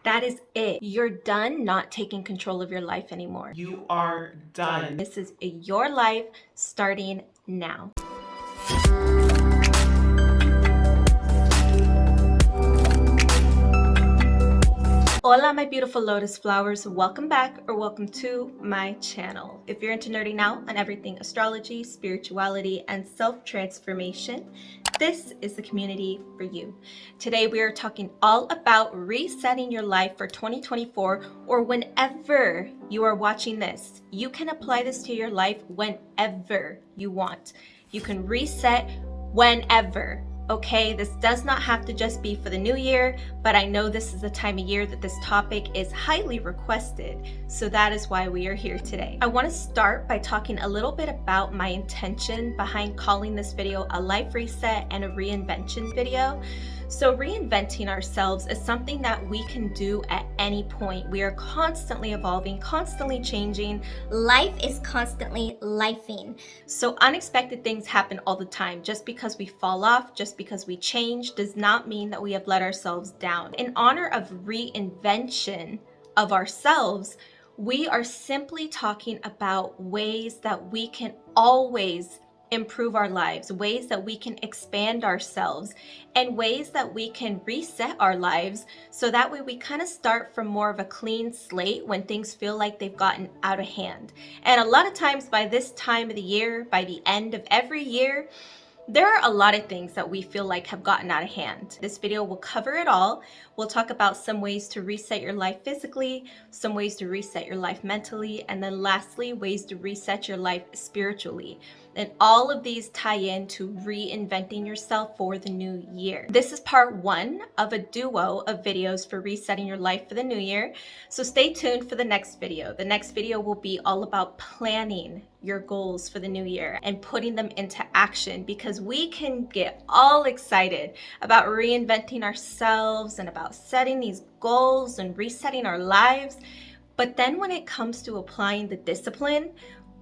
That is it. You're done not taking control of your life anymore. You are done. This is your life starting now. Hola, my beautiful lotus flowers. Welcome back or welcome to my channel. If you're into nerding out on everything astrology, spirituality, and self-transformation, this is the community for you. Today we are talking all about resetting your life for 2024, or whenever you are watching this. You can apply this to your life whenever you want. You can reset whenever. Okay, this does not have to just be for the new year, but I know this is the time of year that this topic is highly requested, so that is why we are here today. I want to start by talking a little bit about my intention behind calling this video a life reset and a reinvention video. So reinventing ourselves is something that we can do at any point. We are constantly evolving, constantly changing. Life is constantly lifing. So unexpected things happen all the time. Just because we fall off, just because we change, does not mean that we have let ourselves down. In honor of reinvention of ourselves, we are simply talking about ways that we can always improve our lives, ways that we can expand ourselves, and ways that we can reset our lives so that way we kind of start from more of a clean slate when things feel like they've gotten out of hand. And a lot of times by this time of the year, by the end of every year, there are a lot of things that we feel like have gotten out of hand. This video will cover it all. We'll talk about some ways to reset your life physically, some ways to reset your life mentally, and then lastly, ways to reset your life spiritually. And all of these tie in to reinventing yourself for the new year. This is part one of a duo of videos for resetting your life for the new year. So stay tuned for the next video. The next video will be all about planning your goals for the new year and putting them into action, because we can get all excited about reinventing ourselves and about setting these goals and resetting our lives. But then when it comes to applying the discipline,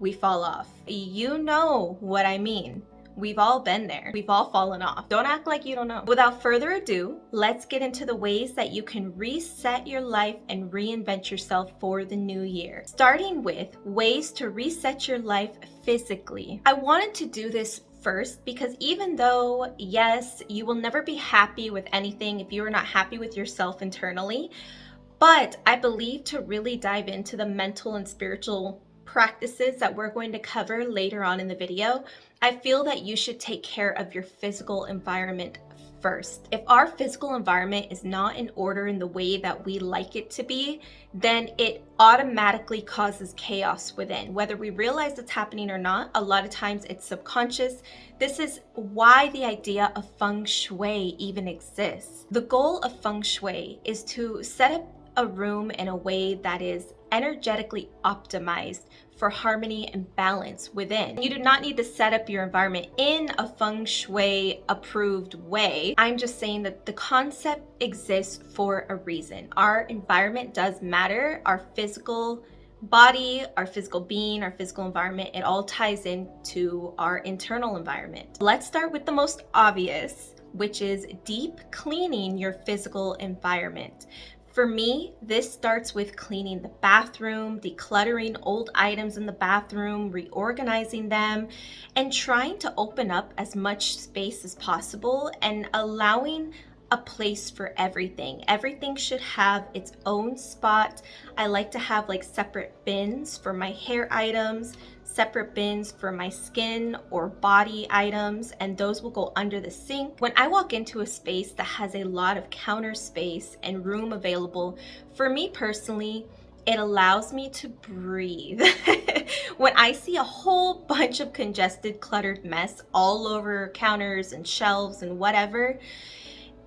we fall off. You know what I mean. We've all been there. We've all fallen off. Don't act like you don't know. Without further ado, let's get into the ways that you can reset your life and reinvent yourself for the new year. Starting with ways to reset your life physically. I wanted to do this first because even though, yes, you will never be happy with anything if you are not happy with yourself internally, but I believe to really dive into the mental and spiritual practices that we're going to cover later on in the video, I feel that you should take care of your physical environment first. If our physical environment is not in order in the way that we like it to be, then it automatically causes chaos within. Whether we realize it's happening or not, a lot of times it's subconscious. This is why the idea of feng shui even exists. The goal of feng shui is to set up a room in a way that is energetically optimized for harmony and balance within. You do not need to set up your environment in a feng shui approved way. I'm just saying that the concept exists for a reason. Our environment does matter. Our physical body, our physical being, our physical environment, it all ties into our internal environment. Let's start with the most obvious, which is deep cleaning your physical environment. For me, this starts with cleaning the bathroom, decluttering old items in the bathroom, reorganizing them, and trying to open up as much space as possible and allowing a place for everything. Everything should have its own spot. I like to have like separate bins for my hair items, separate bins for my skin or body items, and those will go under the sink. When I walk into a space that has a lot of counter space and room available, for me personally, it allows me to breathe. When I see a whole bunch of congested, cluttered mess all over counters and shelves and whatever,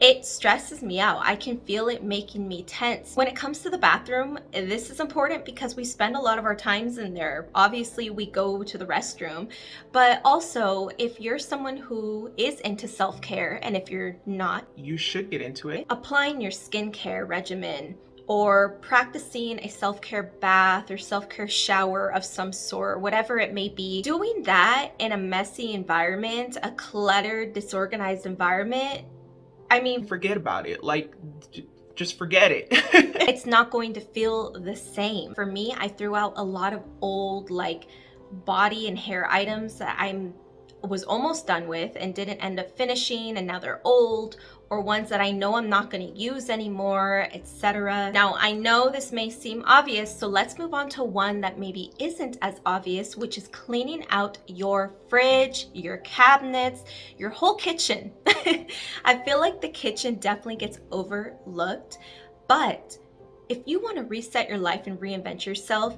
it stresses me out. I can feel it making me tense. When it comes to the bathroom, this is important because we spend a lot of our times in there. Obviously, we go to the restroom, but also if you're someone who is into self-care, and if you're not, you should get into it. Applying your skincare regimen or practicing a self-care bath or self-care shower of some sort, whatever it may be, doing that in a messy environment, a cluttered, disorganized environment, I mean, forget about it. Like, just forget it. It's not going to feel the same. For me, I threw out a lot of old like body and hair items that I was almost done with and didn't end up finishing, and now they're old, or ones that I know I'm not going to use anymore, etc. Now, I know this may seem obvious, so let's move on to one that maybe isn't as obvious, which is cleaning out your fridge, your cabinets, your whole kitchen. I feel like the kitchen definitely gets overlooked, but if you want to reset your life and reinvent yourself,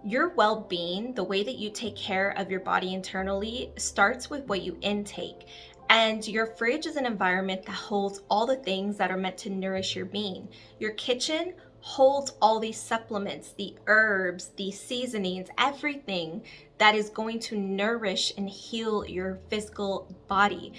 your well-being, the way that you take care of your body internally, starts with what you intake. And your fridge is an environment that holds all the things that are meant to nourish your being. Your kitchen holds all these supplements, the herbs, the seasonings, everything that is going to nourish and heal your physical body.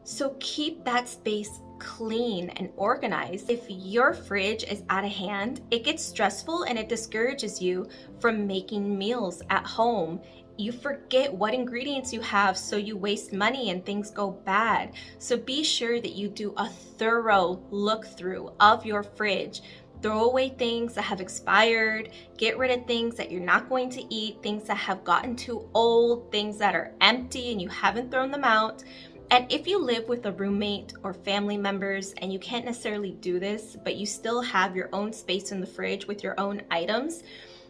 So keep that space clean and organized. If your fridge is out of hand, it gets stressful and it discourages you from making meals at home. You forget what ingredients you have, so you waste money and things go bad. So be sure that you do a thorough look through of your fridge. Throw away things that have expired, get rid of things that you're not going to eat, things that have gotten too old, things that are empty and you haven't thrown them out. And if you live with a roommate or family members and you can't necessarily do this, but you still have your own space in the fridge with your own items,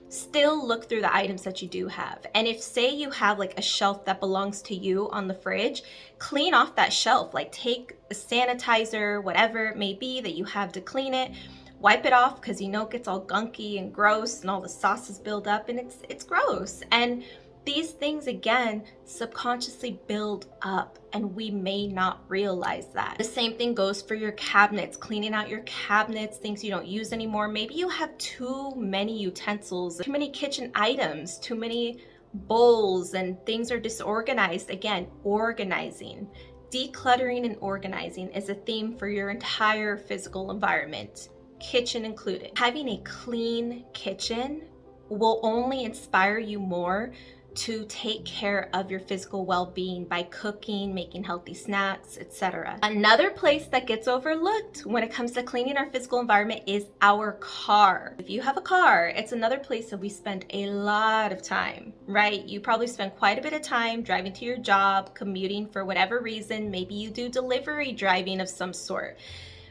still look through the items that you do have. And if, say, you have like a shelf that belongs to you on the fridge, clean off that shelf. Like take a sanitizer, whatever it may be that you have to clean it, wipe it off, because you know it gets all gunky and gross and all the sauces build up and it's gross. And these things, again, subconsciously build up and we may not realize that. The same thing goes for your cabinets, cleaning out your cabinets, things you don't use anymore. Maybe you have too many utensils, too many kitchen items, too many bowls, and things are disorganized. Again, organizing. Decluttering and organizing is a theme for your entire physical environment, kitchen included. Having a clean kitchen will only inspire you more to take care of your physical well-being by cooking, making healthy snacks, etc. Another place that gets overlooked when it comes to cleaning our physical environment is our car. If you have a car, it's another place that we spend a lot of time, right? You probably spend quite a bit of time driving to your job, commuting for whatever reason. Maybe you do delivery driving of some sort.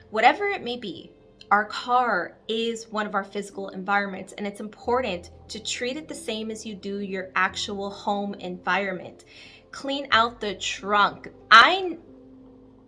Whatever it may be, our car is one of our physical environments, and it's important to treat it the same as you do your actual home environment. Clean out the trunk. I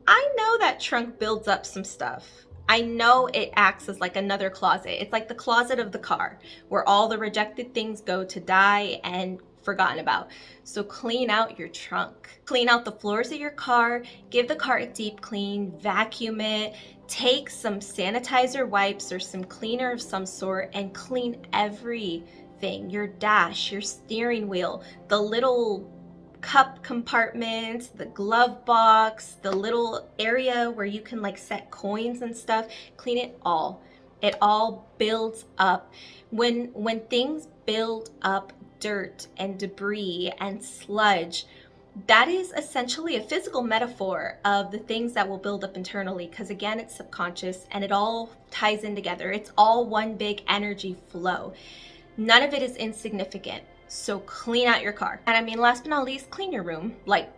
know that trunk builds up some stuff. I know it acts as like another closet. It's like the closet of the car where all the rejected things go to die and forgotten about. So clean out your trunk. Clean out the floors of your car. Give the car a deep clean. Vacuum it. Take some sanitizer wipes or some cleaner of some sort and clean everything. Your dash, your steering wheel, the little cup compartments, the glove box, the little area where you can like set coins and stuff. Clean it all. It all builds up. When things build up dirt and debris and sludge, that is essentially a physical metaphor of the things that will build up internally, because again, it's subconscious and it all ties in together. It's all one big energy flow. None of it is insignificant. So clean out your car. And I mean, last but not least, clean your room. Like,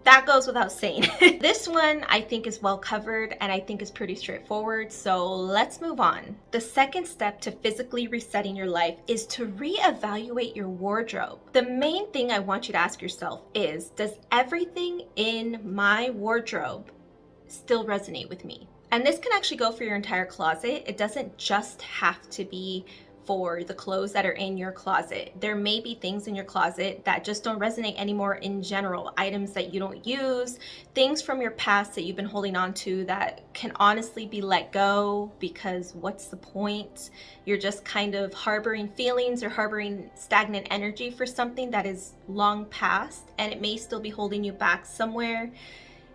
that goes without saying. This one I think is well covered and I think is pretty straightforward, so let's move on. The second step to physically resetting your life is to reevaluate your wardrobe. The main thing I want you to ask yourself is, does everything in my wardrobe still resonate with me? And this can actually go for your entire closet. It doesn't just have to be for the clothes that are in your closet. There may be things in your closet that just don't resonate anymore in general, items that you don't use, things from your past that you've been holding on to that can honestly be let go, because what's the point? You're just kind of harboring feelings or harboring stagnant energy for something that is long past, and it may still be holding you back somewhere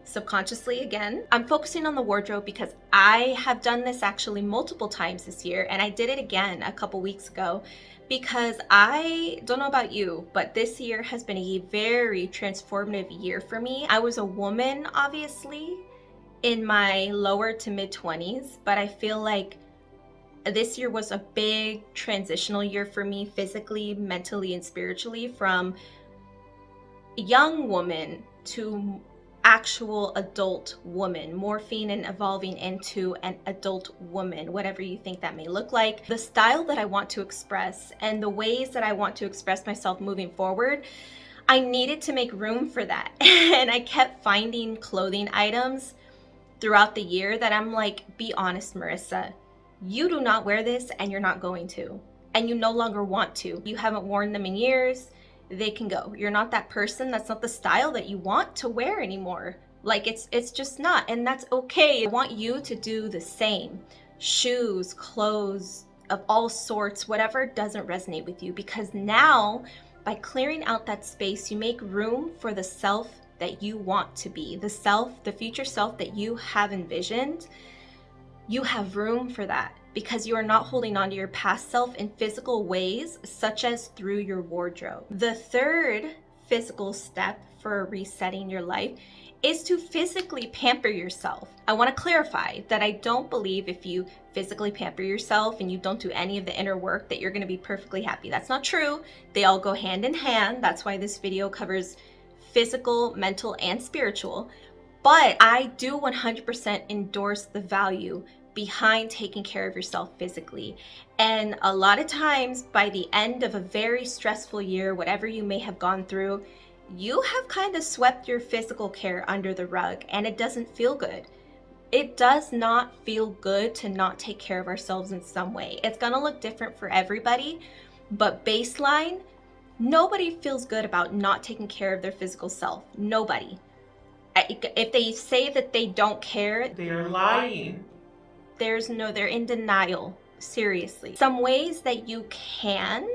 subconsciously. Again, I'm focusing on the wardrobe because I have done this actually multiple times this year, and I did it again a couple weeks ago because I don't know about you, but this year has been a very transformative year for me. I was a woman, obviously, in my lower to mid 20s, but I feel like this year was a big transitional year for me physically, mentally, and spiritually, from young woman to actual adult woman, morphing and evolving into an adult woman, whatever you think that may look like. The style that I want to express and the ways that I want to express myself moving forward, I needed to make room for that. And I kept finding clothing items throughout the year that I'm like, be honest, Marisa, you do not wear this and you're not going to, and you no longer want to. You haven't worn them in years. They can go. You're not that person. That's not the style that you want to wear anymore. Like it's just not, and that's okay. I want you to do the same. Shoes, clothes of all sorts, whatever doesn't resonate with you, because now by clearing out that space, you make room for the self that you want to be, the future self that you have envisioned. You have room for that because you are not holding on to your past self in physical ways, such as through your wardrobe. The third physical step for resetting your life is to physically pamper yourself. I want to clarify that I don't believe if you physically pamper yourself and you don't do any of the inner work that you're going to be perfectly happy. That's not true. They all go hand in hand. That's why this video covers physical, mental, and spiritual. But I do 100% endorse the value behind taking care of yourself physically. And a lot of times by the end of a very stressful year, whatever you may have gone through, you have kind of swept your physical care under the rug, and it doesn't feel good. It does not feel good to not take care of ourselves in some way. It's gonna look different for everybody, but baseline, nobody feels good about not taking care of their physical self. Nobody. If they say that they don't care, They're lying. they're in denial. Seriously. Some ways that you can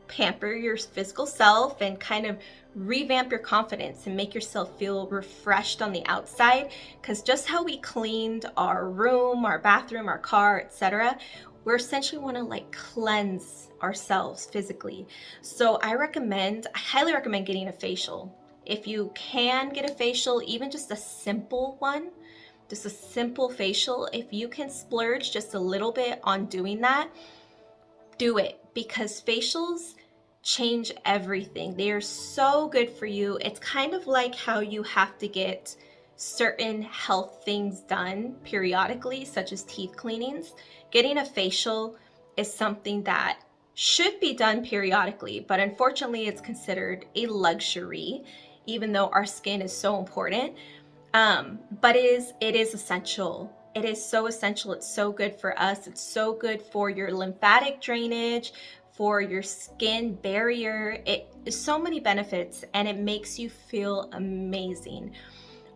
pamper your physical self and kind of revamp your confidence and make yourself feel refreshed on the outside, because just how we cleaned our room, our bathroom, our car, etc., we essentially want to like cleanse ourselves physically. So I highly recommend getting a facial. If you can get a facial, even just a simple one, just a simple facial, if you can splurge just a little bit on doing that, do it, because facials change everything. They are so good for you. It's kind of like how you have to get certain health things done periodically, such as teeth cleanings. Getting a facial is something that should be done periodically, but unfortunately it's considered a luxury, even though our skin is so important. But it is essential. It is so essential. It's so good for us. It's so good for your lymphatic drainage, for your skin barrier. It is so many benefits, and it makes you feel amazing.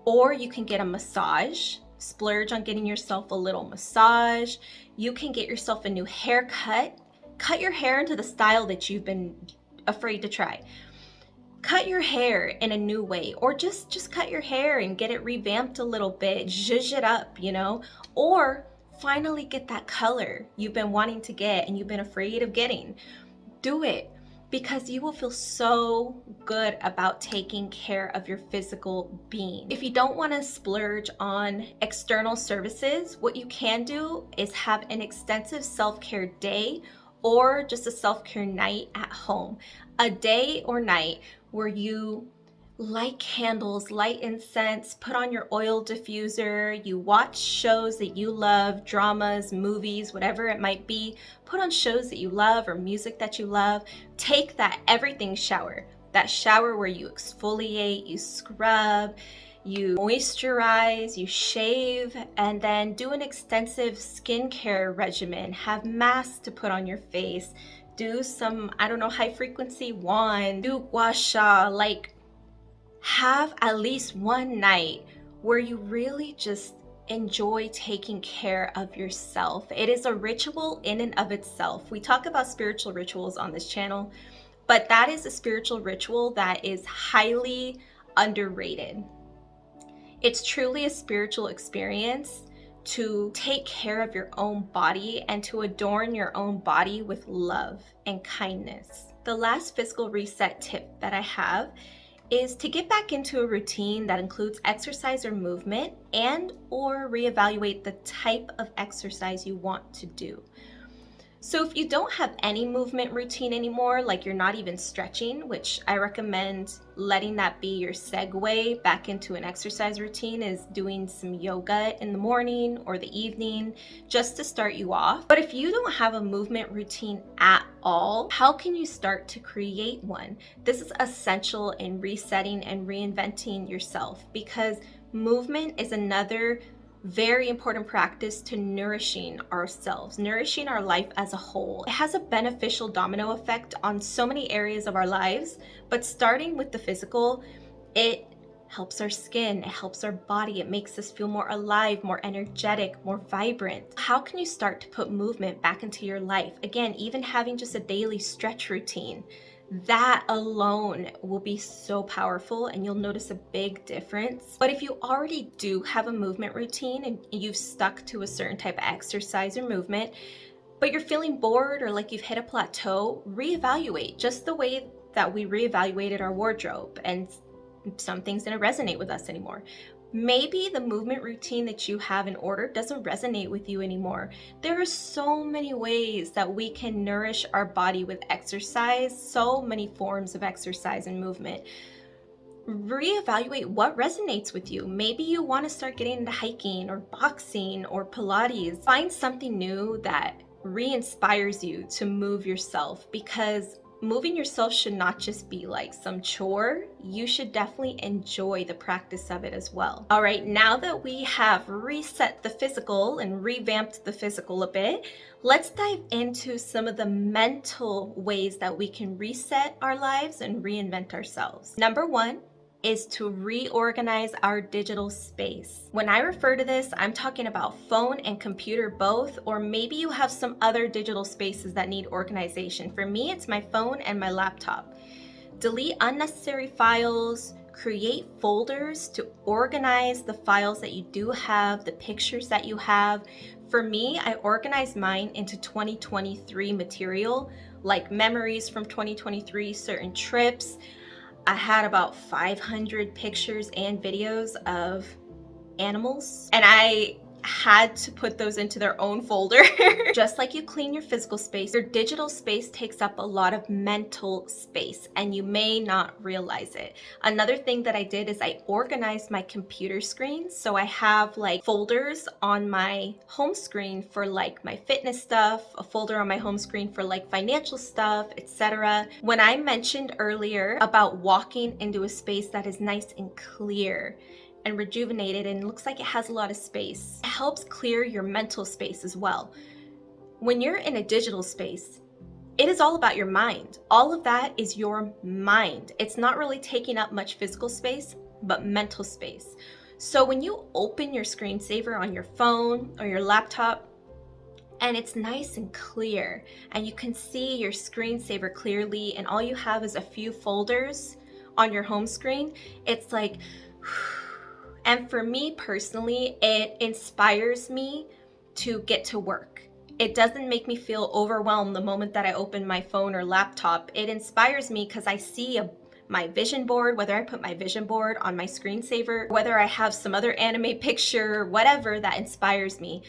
Or you can get a massage, splurge on getting yourself a little massage. You can get yourself a new haircut. Cut your hair into the style that you've been afraid to try. Cut your hair in a new way, or just cut your hair and get it revamped a little bit, zhuzh it up, or finally get that color you've been wanting to get and you've been afraid of getting. Do it, because you will feel so good about taking care of your physical being. If you don't want to splurge on external services, what you can do is have an extensive self-care day or just a self-care night at home. A day or night where you light candles, light incense, put on your oil diffuser, you watch shows that you love, dramas, movies, whatever it might be. Put on shows that you love or music that you love. Take that everything shower, that shower where you exfoliate, you scrub, you moisturize, you shave, and then do an extensive skincare regimen. Have masks to put on your face. Do some, high frequency wand, do gua sha, like have at least one night where you really just enjoy taking care of yourself. It is a ritual in and of itself. We talk about spiritual rituals on this channel, but that is a spiritual ritual that is highly underrated. It's truly a spiritual experience to take care of your own body and to adorn your own body with love and kindness. The last physical reset tip that I have is to get back into a routine that includes exercise or movement, and or reevaluate the type of exercise you want to do. So if you don't have any movement routine anymore, like you're not even stretching, which I recommend letting that be your segue back into an exercise routine, is doing some yoga in the morning or the evening just to start you off. But if you don't have a movement routine at all, how can you start to create one? This is essential in resetting and reinventing yourself, because movement is another very important practice to nourishing ourselves, nourishing our life as a whole. It has a beneficial domino effect on so many areas of our lives, but starting with the physical, it helps our skin, it helps our body, it makes us feel more alive, more energetic, more vibrant. How can you start to put movement back into your life? Again, even having just a daily stretch routine, that alone will be so powerful and you'll notice a big difference. But if you already do have a movement routine and you've stuck to a certain type of exercise or movement, but you're feeling bored or like you've hit a plateau, reevaluate, just the way that we reevaluated our wardrobe and some things didn't resonate with us anymore. Maybe the movement routine that you have in order doesn't resonate with you anymore. There are so many ways that we can nourish our body with exercise, so many forms of exercise and movement. Reevaluate what resonates with you. Maybe you want to start getting into hiking or boxing or Pilates. Find something new that re-inspires you to move yourself, because moving yourself should not just be like some chore. You should definitely enjoy the practice of it as well. All right, now that we have reset the physical and revamped the physical a bit, let's dive into some of the mental ways that we can reset our lives and reinvent ourselves. Number one is to reorganize our digital space. When I refer to this, I'm talking about phone and computer both, or maybe you have some other digital spaces that need organization. For me, it's my phone and my laptop. Delete unnecessary files, create folders to organize the files that you do have, the pictures that you have. For me, I organize mine into 2023 material, like memories from 2023, certain trips. I had about 500 pictures and videos of animals, and I had to put those into their own folder. Just like you clean your physical space, your digital space takes up a lot of mental space, and you may not realize it. Another thing that I did is I organized my computer screen. So I have like folders on my home screen for like my fitness stuff, a folder on my home screen for like financial stuff, etc. When I mentioned earlier about walking into a space that is nice and clear and rejuvenated and looks like it has a lot of space, it helps clear your mental space as well. When you're in a digital space, it is all about your mind. All of that is your mind. It's not really taking up much physical space, but mental space. So when you open your screensaver on your phone or your laptop, and it's nice and clear, and you can see your screensaver clearly, and all you have is a few folders on your home screen, it's like, and for me personally, it inspires me to get to work. It doesn't make me feel overwhelmed the moment that I open my phone or laptop. It inspires me because I see my vision board, whether I put my vision board on my screensaver, whether I have some other anime picture, whatever that inspires me.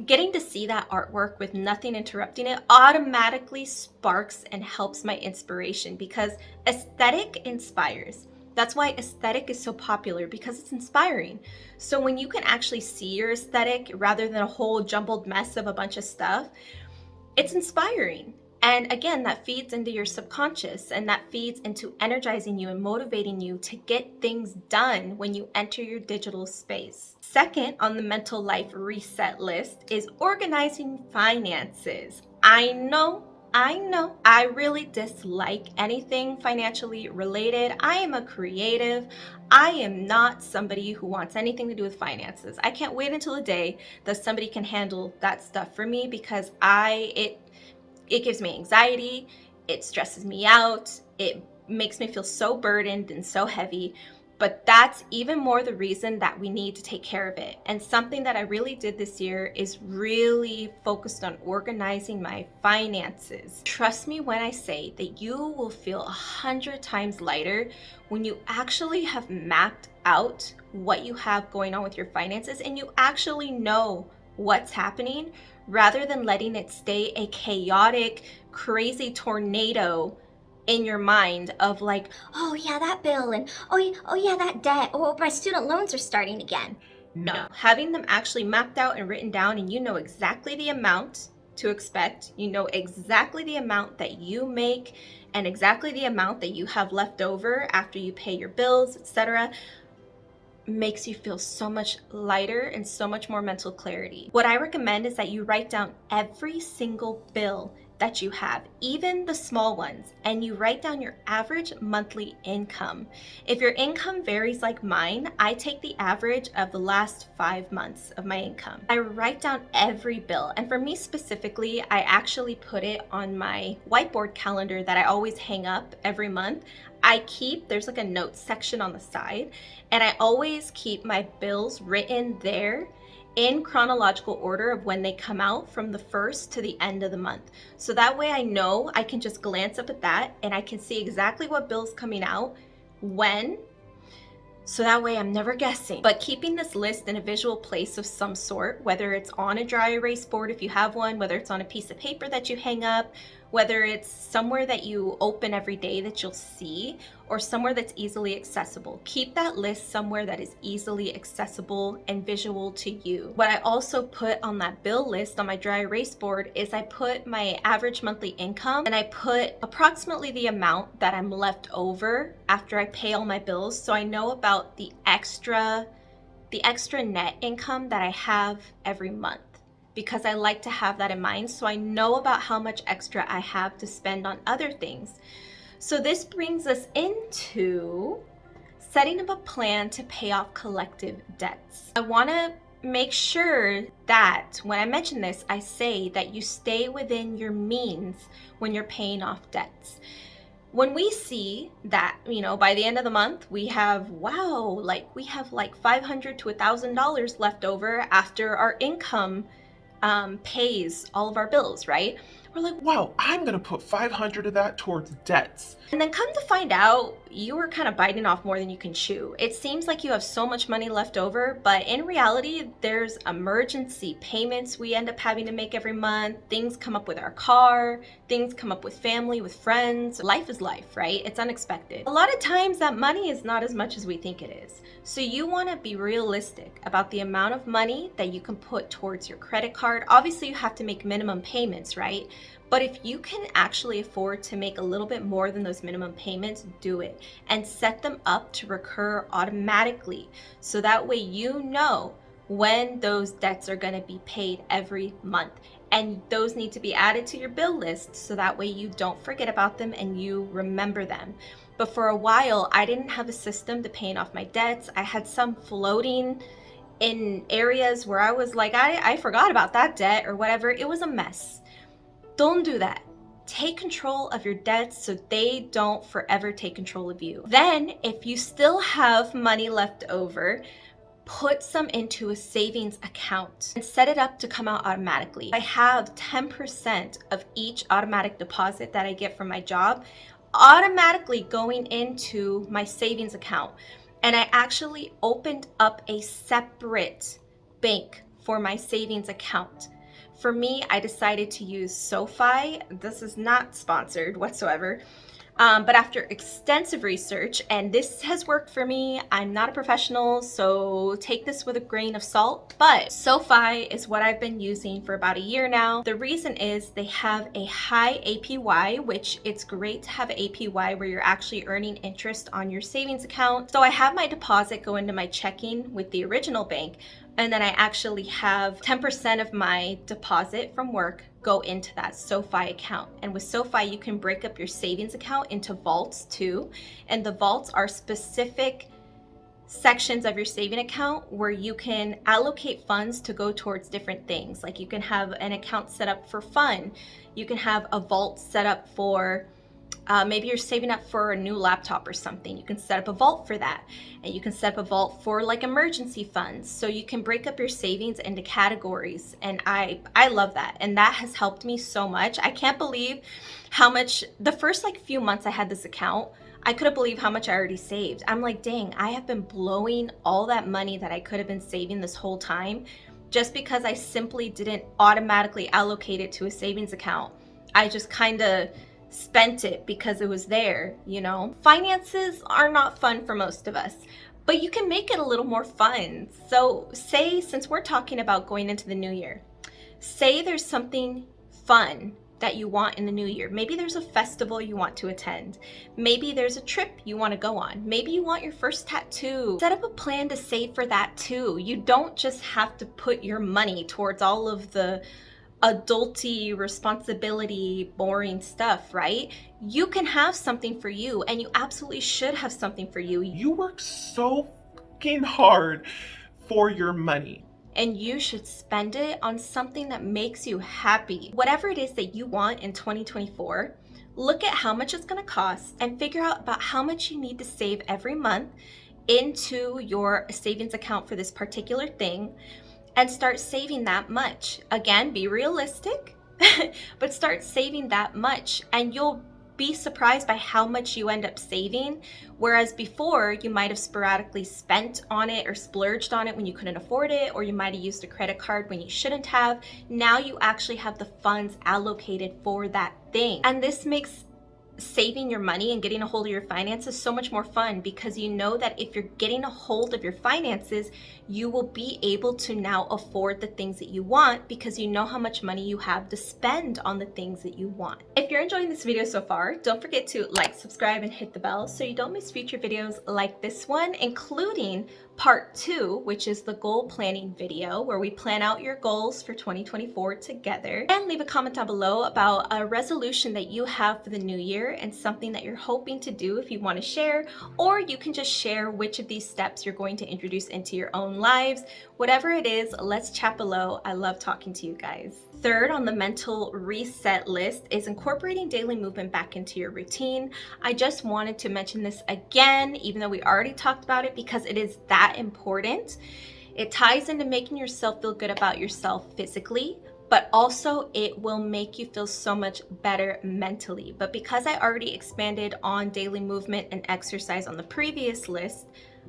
Getting to see that artwork with nothing interrupting it automatically sparks and helps my inspiration, because aesthetic inspires. That's why aesthetic is so popular, because it's inspiring. So when you can actually see your aesthetic rather than a whole jumbled mess of a bunch of stuff, it's inspiring. And again, that feeds into your subconscious, and that feeds into energizing you and motivating you to get things done when you enter your digital space. Second on the mental life reset list is organizing finances. I know, I really dislike anything financially related. I am a creative. I am not somebody who wants anything to do with finances. I can't wait until the day that somebody can handle that stuff for me, because it gives me anxiety, it stresses me out, it makes me feel so burdened and so heavy. But that's even more the reason that we need to take care of it. And something that I really did this year is really focused on organizing my finances. Trust me when I say that you will feel 100 times lighter when you actually have mapped out what you have going on with your finances and you actually know what's happening, rather than letting it stay a chaotic, crazy tornado in your mind of like, oh yeah, that bill, and oh yeah, that debt, oh my student loans are starting again. no. Having them actually mapped out and written down, and you know exactly the amount to expect, you know exactly the amount that you make and exactly the amount that you have left over after you pay your bills, etc., makes you feel so much lighter and so much more mental clarity. What I recommend is that you write down every single bill that you have, even the small ones, and you write down your average monthly income. If your income varies like mine, I take the average of the last 5 months of my income. I write down every bill, and for me specifically, I actually put it on my whiteboard calendar that I always hang up every month. There's like a notes section on the side, and I always keep my bills written there in chronological order of when they come out, from the first to the end of the month. So that way I know I can just glance up at that and I can see exactly what bill's coming out when. So that way I'm never guessing. But keeping this list in a visual place of some sort, whether it's on a dry erase board if you have one, whether it's on a piece of paper that you hang up, whether it's somewhere that you open every day that you'll see, or somewhere that's easily accessible. Keep that list somewhere that is easily accessible and visual to you. What I also put on that bill list on my dry erase board is I put my average monthly income, and I put approximately the amount that I'm left over after I pay all my bills, so I know about the extra net income that I have every month, because I like to have that in mind so I know about how much extra I have to spend on other things. So this brings us into setting up a plan to pay off collective debts. I want to make sure that when I mention this, I say that you stay within your means when you're paying off debts. When we see that, by the end of the month, we have like $500 to $1,000 left over after our income pays all of our bills, right? We're like, wow, I'm gonna put 500 of that towards debts. And then come to find out, you were kind of biting off more than you can chew. It seems like you have so much money left over, but in reality, there's emergency payments we end up having to make every month. Things come up with our car, things come up with family, with friends. Life is life, right? It's unexpected. A lot of times that money is not as much as we think it is. So you want to be realistic about the amount of money that you can put towards your credit card. Obviously, you have to make minimum payments, right? But if you can actually afford to make a little bit more than those minimum payments, do it and set them up to recur automatically. So that way you know when those debts are going to be paid every month. And those need to be added to your bill list so that way you don't forget about them and you remember them. But for a while, I didn't have a system to paying off my debts. I had some floating in areas where I was like, I forgot about that debt or whatever. It was a mess. Don't do that. Take control of your debts so they don't forever take control of you. Then, if you still have money left over, put some into a savings account and set it up to come out automatically. I have 10% of each automatic deposit that I get from my job automatically going into my savings account. And I actually opened up a separate bank for my savings account. For me, I decided to use SoFi. This is not sponsored whatsoever. But after extensive research, and this has worked for me, I'm not a professional, so take this with a grain of salt, but SoFi is what I've been using for about a year now. The reason is they have a high APY, which it's great to have an APY where you're actually earning interest on your savings account. So I have my deposit go into my checking with the original bank, and then I actually have 10% of my deposit from work go into that SoFi account. And with SoFi, you can break up your savings account into vaults too. And the vaults are specific sections of your saving account where you can allocate funds to go towards different things. Like you can have an account set up for fun. You can have a vault set up for Maybe you're saving up for a new laptop or something. You can set up a vault for that. And you can set up a vault for like emergency funds. So you can break up your savings into categories. And I love that. And that has helped me so much. I can't believe how much, the first like few months I had this account, I couldn't believe how much I already saved. I'm like, dang, I have been blowing all that money that I could have been saving this whole time just because I simply didn't automatically allocate it to a savings account. I just kind of spent it because it was there, you know? Finances are not fun for most of us, but you can make it a little more fun. So say, since we're talking about going into the new year, say there's something fun that you want in the new year. Maybe there's a festival you want to attend. Maybe there's a trip you want to go on. Maybe you want your first tattoo. Set up a plan to save for that too. You don't just have to put your money towards all of the adulty, responsibility, boring stuff, right? You can have something for you, and you absolutely should have something for you. You work so fucking hard for your money. And you should spend it on something that makes you happy. Whatever it is that you want in 2024, look at how much it's going to cost and figure out about how much you need to save every month into your savings account for this particular thing, and start saving that much. Again, be realistic, but start saving that much, and you'll be surprised by how much you end up saving. Whereas before, you might have sporadically spent on it or splurged on it when you couldn't afford it, or you might have used a credit card when you shouldn't have. Now you actually have the funds allocated for that thing. And this makes saving your money and getting a hold of your finances so much more fun, because you know that if you're getting a hold of your finances, you will be able to now afford the things that you want, because you know how much money you have to spend on the things that you want. If you're enjoying this video so far, don't forget to like, subscribe, and hit the bell so you don't miss future videos like this one, including part 2, which is the goal planning video, where we plan out your goals for 2024 together. And leave a comment down below about a resolution that you have for the new year and something that you're hoping to do if you want to share, or you can just share which of these steps you're going to introduce into your own lives. Whatever it is, let's chat below. I love talking to you guys. Third on the mental reset list is incorporating daily movement back into your routine. I just wanted to mention this again, even though we already talked about it, because it is that important. It ties into making yourself feel good about yourself physically, but also it will make you feel so much better mentally. But because I already expanded on daily movement and exercise on the previous list,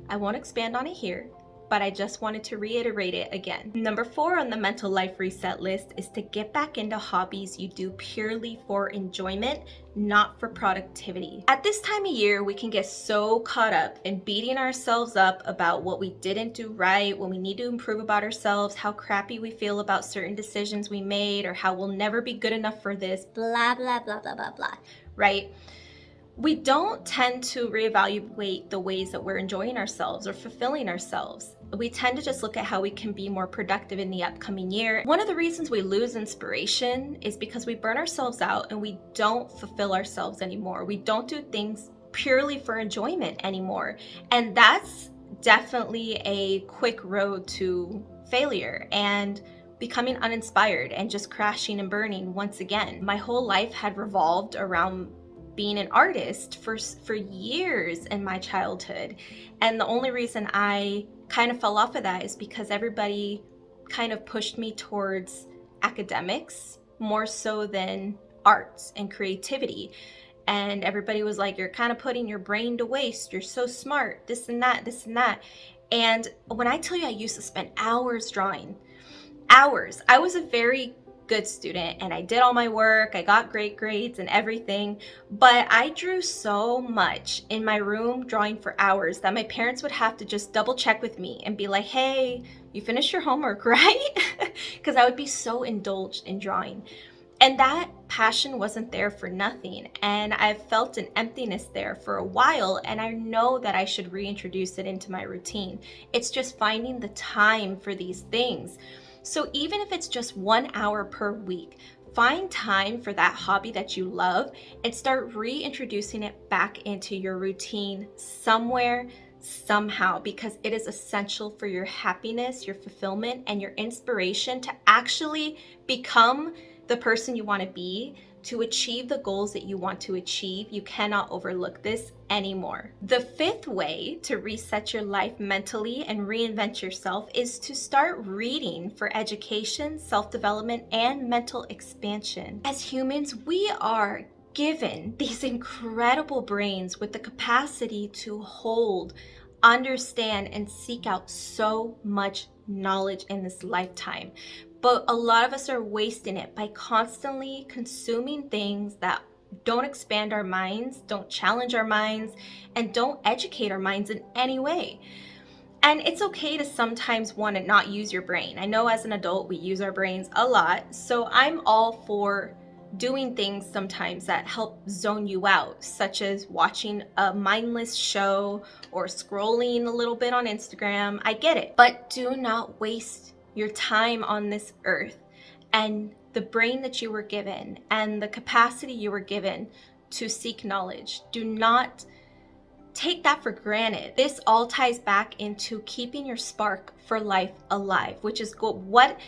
I won't expand on it here, but I just wanted to reiterate it again. Number 4 on the mental life reset list is to get back into hobbies you do purely for enjoyment, not for productivity. At this time of year, we can get so caught up in beating ourselves up about what we didn't do right, what we need to improve about ourselves, how crappy we feel about certain decisions we made, or how we'll never be good enough for this, Blah, blah, blah, blah, blah, blah. right? We don't tend to reevaluate the ways that we're enjoying ourselves or fulfilling ourselves. We tend to just look at how we can be more productive in the upcoming year. One of the reasons we lose inspiration is because we burn ourselves out and we don't fulfill ourselves anymore. We don't do things purely for enjoyment anymore. And that's definitely a quick road to failure and becoming uninspired and just crashing and burning once again. My whole life had revolved around being an artist for years in my childhood, and the only reason I kind of fell off of that is because everybody kind of pushed me towards academics more so than arts and creativity. And everybody was like, you're kind of putting your brain to waste, you're so smart, this and that, this and that. And when I tell you, I used to spend hours drawing, hours. I was a very good student and I did all my work, I got great grades and everything, but I drew so much in my room drawing for hours that my parents would have to just double check with me and be like, hey, you finished your homework, right? Because I would be so indulged in drawing. And that passion wasn't there for nothing. And I've felt an emptiness there for a while, and I know that I should reintroduce it into my routine. It's just finding the time for these things. So even if it's just 1 hour per week, find time for that hobby that you love and start reintroducing it back into your routine somewhere, somehow, because it is essential for your happiness, your fulfillment, and your inspiration to actually become the person you want to be, to achieve the goals that you want to achieve, you cannot overlook this anymore. The fifth way to reset your life mentally and reinvent yourself is to start reading for education, self-development, and mental expansion. As humans, we are given these incredible brains with the capacity to hold, understand, and seek out so much knowledge in this lifetime. But a lot of us are wasting it by constantly consuming things that don't expand our minds, don't challenge our minds, and don't educate our minds in any way. And it's okay to sometimes want to not use your brain. I know as an adult, we use our brains a lot. So I'm all for doing things sometimes that help zone you out, such as watching a mindless show or scrolling a little bit on Instagram. I get it, but do not waste your time on this earth and the brain that you were given and the capacity you were given to seek knowledge. Do not take that for granted. This all ties back into keeping your spark for life alive, which is what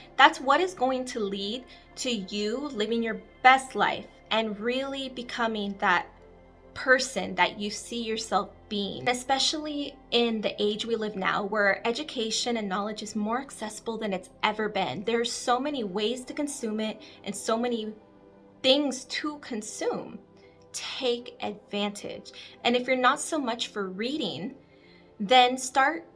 is going to lead to you living your best life and really becoming that person that you see yourself being, especially in the age we live now, where education and knowledge is more accessible than it's ever been. There's so many ways to consume it and so many things to consume. Take advantage. And if you're not so much for reading, then start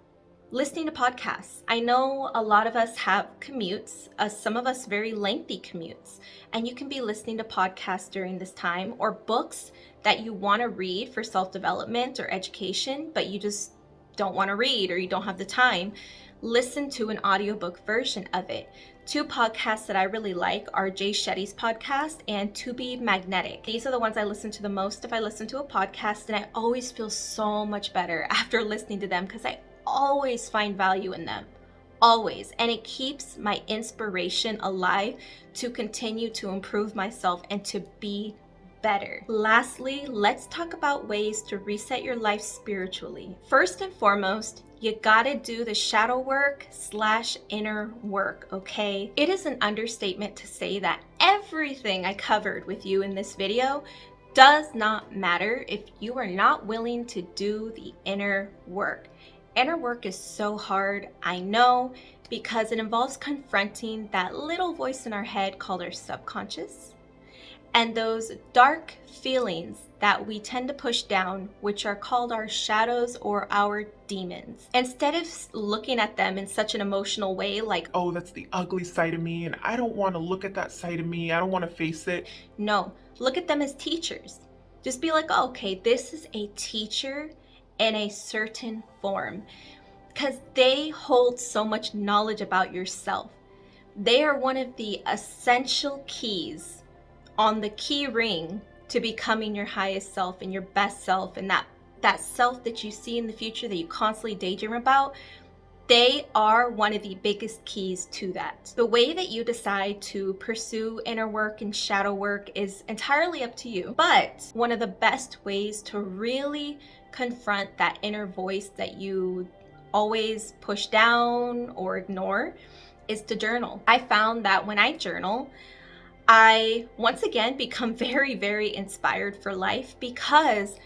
listening to podcasts. I know a lot of us have commutes, some of us very lengthy commutes, and you can be listening to podcasts during this time, or books that you want to read for self-development or education, but you just don't want to read or you don't have the time. Listen to an audiobook version of it. Two podcasts that I really like are Jay Shetty's podcast and To Be Magnetic. These are the ones I listen to the most if I listen to a podcast, and I always feel so much better after listening to them because I always find value in them. Always. And it keeps my inspiration alive to continue to improve myself and to be better. Lastly, let's talk about ways to reset your life spiritually. First and foremost, you gotta do the shadow work / inner work, okay? It is an understatement to say that everything I covered with you in this video does not matter if you are not willing to do the inner work. Inner work is so hard, I know, because it involves confronting that little voice in our head called our subconscious, and those dark feelings that we tend to push down, which are called our shadows or our demons. Instead of looking at them in such an emotional way like, oh, that's the ugly side of me, and I don't want to look at that side of me, I don't want to face it. No, look at them as teachers. Just be like, oh, okay, this is a teacher in a certain form, because they hold so much knowledge about yourself. They are one of the essential keys on the key ring to becoming your highest self and your best self, and that self that you see in the future that you constantly daydream about. They are one of the biggest keys to that. The way that you decide to pursue inner work and shadow work is entirely up to you. But one of the best ways to really confront that inner voice that you always push down or ignore is to journal. I found that when I journal, I once again become very, very inspired for life, because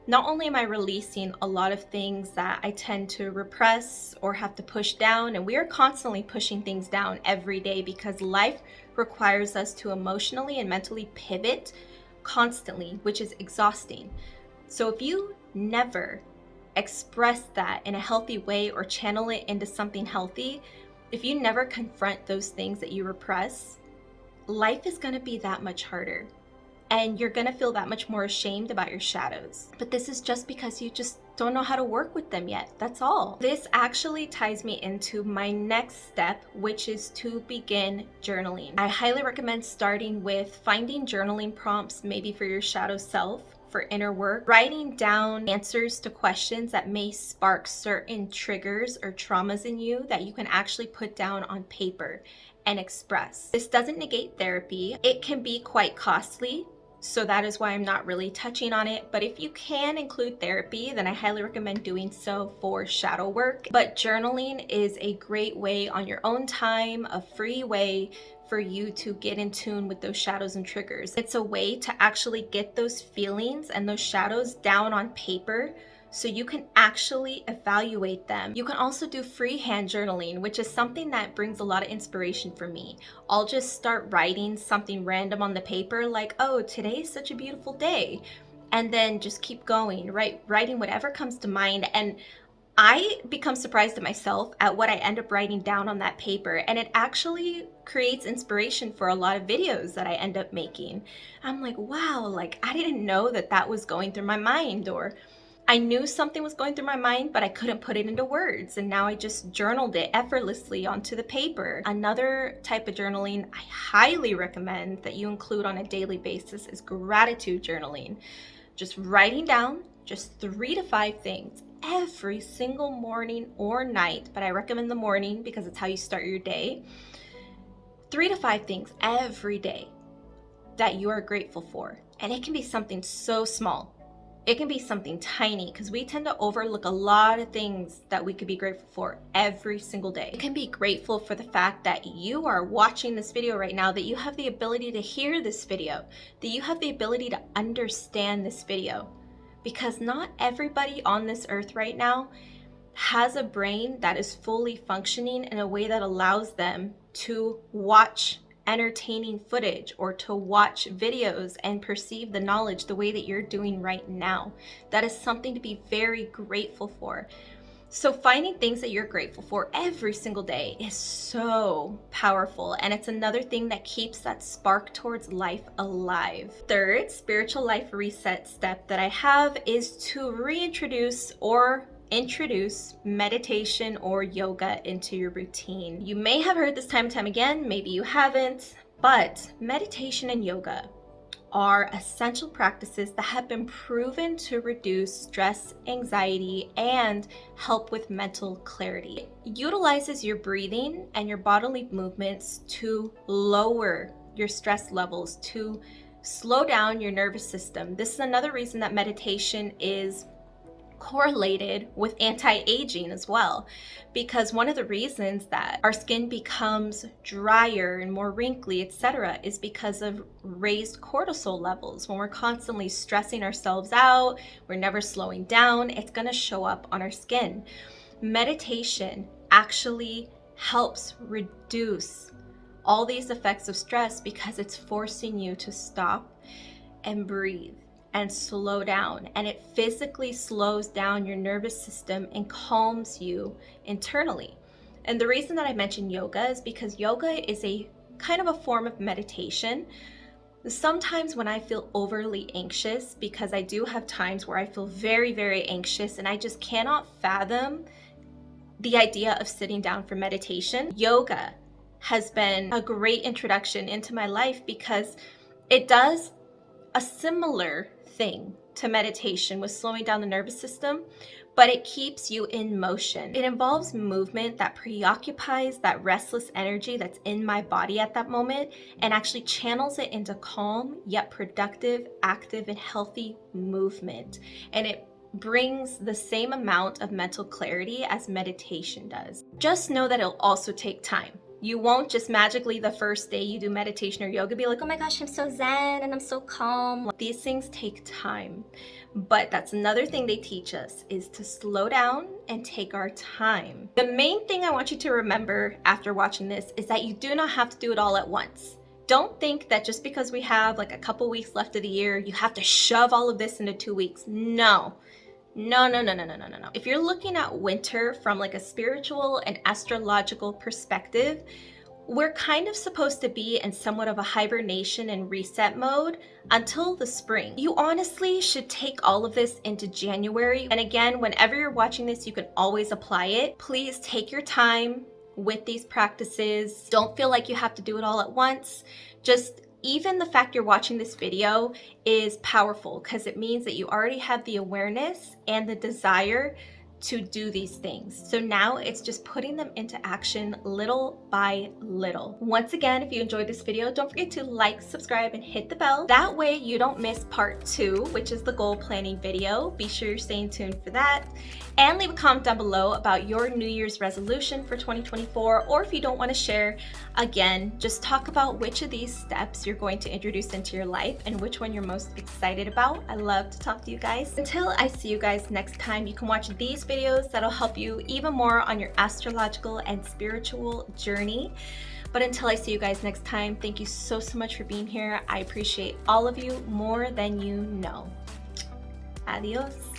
not only am I releasing a lot of things that I tend to repress or have to push down, and we are constantly pushing things down every day because life requires us to emotionally and mentally pivot constantly, which is exhausting. So if you never express that in a healthy way or channel it into something healthy, if you never confront those things that you repress, life is going to be that much harder. And you're going to feel that much more ashamed about your shadows. But this is just because you just don't know how to work with them yet. That's all. This actually ties me into my next step, which is to begin journaling. I highly recommend starting with finding journaling prompts, maybe for your shadow self, for inner work, writing down answers to questions that may spark certain triggers or traumas in you that you can actually put down on paper and express. This doesn't negate therapy. It can be quite costly, So that is why I'm not really touching on it. But if you can include therapy, then I highly recommend doing so for shadow work. But journaling is a great way on your own time, a free way for you to get in tune with those shadows and triggers. It's a way to actually get those feelings and those shadows down on paper so you can actually evaluate them. You can also do freehand journaling, which is something that brings a lot of inspiration for me. I'll just start writing something random on the paper like, oh, today's such a beautiful day. And then just keep going, right? Writing whatever comes to mind. And I become surprised at myself at what I end up writing down on that paper. And it actually creates inspiration for a lot of videos that I end up making. I'm like, wow, like I didn't know that that was going through my mind, or I knew something was going through my mind, but I couldn't put it into words. And now I just journaled it effortlessly onto the paper. Another type of journaling I highly recommend that you include on a daily basis is gratitude journaling. Just writing down just 3 to 5 things every single morning or night, but I recommend the morning because it's how you start your day. 3 to 5 things every day that you are grateful for. And it can be something so small. It can be something tiny, because we tend to overlook a lot of things that we could be grateful for every single day. You can be grateful for the fact that you are watching this video right now, that you have the ability to hear this video, that you have the ability to understand this video. Because not everybody on this earth right now has a brain that is fully functioning in a way that allows them to watch entertaining footage or to watch videos and perceive the knowledge the way that you're doing right now. That is something to be very grateful for. So finding things that you're grateful for every single day is so powerful, and it's another thing that keeps that spark towards life alive. Third spiritual life reset step that I have is to reintroduce or introduce meditation or yoga into your routine. You may have heard this time and time again, maybe you haven't, but meditation and yoga are essential practices that have been proven to reduce stress, anxiety, and help with mental clarity. It utilizes your breathing and your bodily movements to lower your stress levels, to slow down your nervous system. This is another reason that meditation is correlated with anti-aging as well, because one of the reasons that our skin becomes drier and more wrinkly, etc., is because of raised cortisol levels. When we're constantly stressing ourselves out, we're never slowing down, it's going to show up on our skin. Meditation actually helps reduce all these effects of stress because it's forcing you to stop and breathe and slow down, and it physically slows down your nervous system and calms you internally. And the reason that I mention yoga is because yoga is a kind of a form of meditation. Sometimes when I feel overly anxious, because I do have times where I feel very, very anxious and I just cannot fathom the idea of sitting down for meditation, yoga has been a great introduction into my life because it does a similar thing to meditation with slowing down the nervous system, but it keeps you in motion. It involves movement that preoccupies that restless energy that's in my body at that moment and actually channels it into calm yet productive, active, and healthy movement. And it brings the same amount of mental clarity as meditation does. Just know that it'll also take time. You won't just magically the first day you do meditation or yoga be like, Oh my gosh, I'm so zen and I'm so calm. these things take time. But that's another thing they teach us, is to slow down and take our time. The main thing I want you to remember after watching this is that you do not have to do it all at once. Don't think that just because we have like a couple weeks left of the year, you have to shove all of this into 2 weeks. No. No. If you're looking at winter from like a spiritual and astrological perspective, we're kind of supposed to be in somewhat of a hibernation and reset mode until the spring. You honestly should take all of this into January. And again, whenever you're watching this, you can always apply it. Please take your time with these practices. Don't feel like you have to do it all at once. Just even the fact you're watching this video is powerful because it means that you already have the awareness and the desire to do these things. So now it's just putting them into action little by little. Once again, if you enjoyed this video, don't forget to like, subscribe, and hit the bell. That way you don't miss part 2, which is the goal planning video. Be sure you're staying tuned for that. And leave a comment down below about your New Year's resolution for 2024, or if you don't want to share, again, just talk about which of these steps you're going to introduce into your life and which one you're most excited about. I love to talk to you guys. Until I see you guys next time, you can watch these videos that'll help you even more on your astrological and spiritual journey. But until I see you guys next time, thank you so much for being here. I appreciate all of you more than you know. Adios.